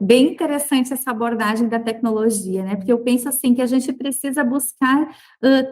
bem interessante essa abordagem da tecnologia, né? Porque eu penso assim que a gente precisa buscar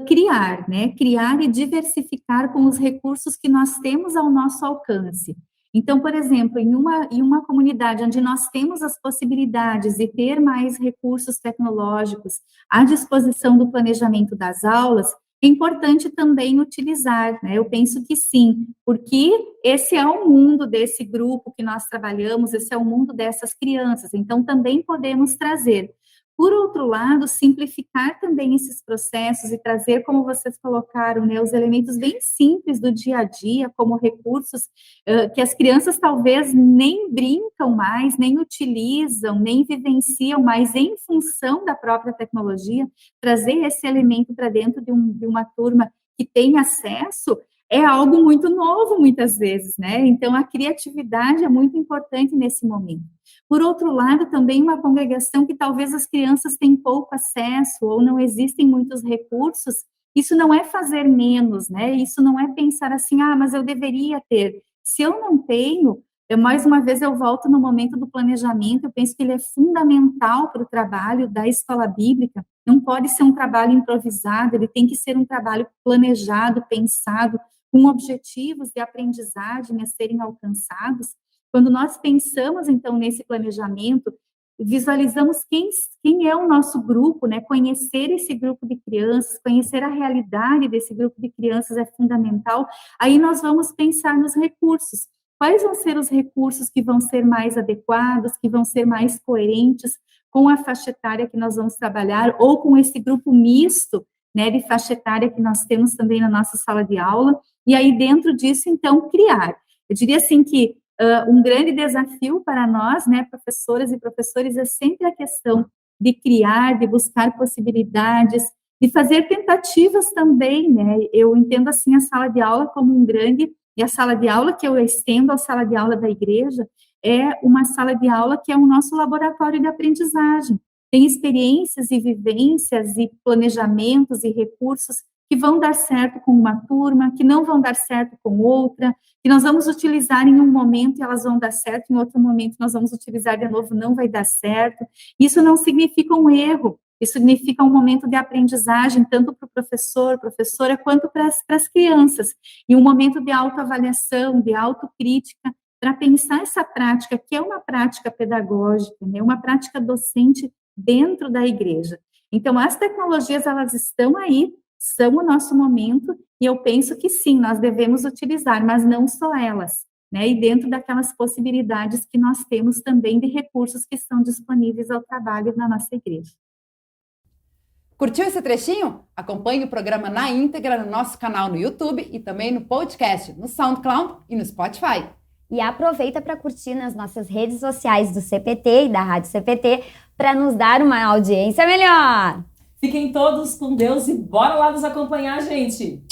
criar, né? Criar e diversificar com os recursos que nós temos ao nosso alcance. Então, por exemplo, em uma comunidade onde nós temos as possibilidades de ter mais recursos tecnológicos à disposição do planejamento das aulas, é importante também utilizar, né? Eu penso que sim, porque esse é o mundo desse grupo que nós trabalhamos, esse é o mundo dessas crianças, então também podemos trazer. Por outro lado, simplificar também esses processos e trazer, como vocês colocaram, né, os elementos bem simples do dia a dia, como recursos que as crianças talvez nem brincam mais, nem utilizam, nem vivenciam mais em função da própria tecnologia, trazer esse elemento para dentro de uma turma que tem acesso é algo muito novo, muitas vezes, né? Então, a criatividade é muito importante nesse momento. Por outro lado, também uma congregação que talvez as crianças têm pouco acesso ou não existem muitos recursos, isso não é fazer menos, né? Isso não é pensar assim, mas eu deveria ter. Se eu não tenho, mais uma vez eu volto no momento do planejamento, eu penso que ele é fundamental para o trabalho da escola bíblica, não pode ser um trabalho improvisado, ele tem que ser um trabalho planejado, pensado, com objetivos de aprendizagem a serem alcançados. Quando nós pensamos, então, nesse planejamento, visualizamos quem é o nosso grupo, né? Conhecer esse grupo de crianças, conhecer a realidade desse grupo de crianças é fundamental. Aí nós vamos pensar nos recursos. Quais vão ser os recursos que vão ser mais adequados, que vão ser mais coerentes com a faixa etária que nós vamos trabalhar, ou com esse grupo misto, né, de faixa etária que nós temos também na nossa sala de aula, e aí dentro disso, então, criar. Eu diria assim que um grande desafio para nós, né, professoras e professores, é sempre a questão de criar, de buscar possibilidades, de fazer tentativas também, né, eu entendo assim a sala de aula como um grande, e a sala de aula que eu estendo à sala de aula da igreja, é uma sala de aula que é o nosso laboratório de aprendizagem, tem experiências e vivências e planejamentos e recursos que vão dar certo com uma turma, que não vão dar certo com outra, que nós vamos utilizar em um momento e elas vão dar certo, em outro momento nós vamos utilizar de novo, não vai dar certo. Isso não significa um erro, isso significa um momento de aprendizagem, tanto para o professor, professora, quanto para as crianças, e um momento de autoavaliação, de autocrítica, para pensar essa prática, que é uma prática pedagógica, né, uma prática docente dentro da igreja. Então, as tecnologias, elas estão aí, são o nosso momento, e eu penso que sim, nós devemos utilizar, mas não só elas, né, e dentro daquelas possibilidades que nós temos também de recursos que estão disponíveis ao trabalho na nossa igreja. Curtiu esse trechinho? Acompanhe o programa na íntegra no nosso canal no YouTube e também no podcast, no SoundCloud e no Spotify. E aproveita para curtir nas nossas redes sociais do CPT e da Rádio CPT para nos dar uma audiência melhor. Fiquem todos com Deus e bora lá nos acompanhar, gente!